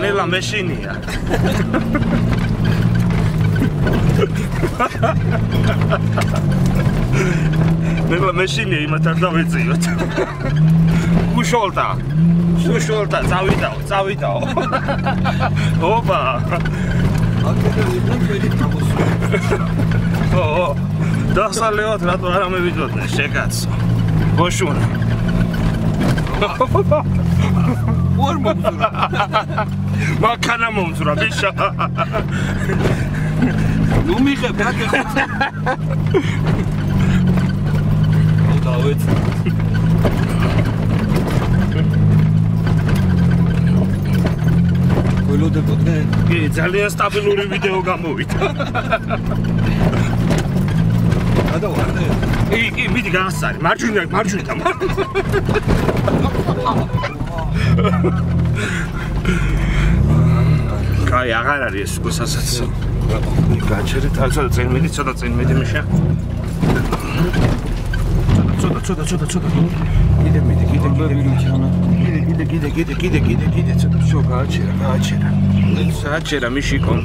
ნელა მეშინია. ნელა მეშინია იმათ არ დავეწიოთ. გუშოლტა, წავიდაო. ოპა. დასალევად რატო არ ამევიდოდნე შეკაცო. გოშუნა. ორ მომძურა. მაქანა მომძურა ბიშა. ნუ მიღებ გაგეხო. დავეც. გველოდებოდნე? კი, ძალიან სტაბილური ვიდეო გამოვიდა. გადავარდე. კი, მიდი გაასწარი. მარჯვენა. კაი, აღარ არის ეს გასაცაცო. გაჩერეთ, ცოტა წინ მიდი მიშა. ცოტა. კიდე. ცოტა შო გააჩერა. საჩერა მიშიკონ.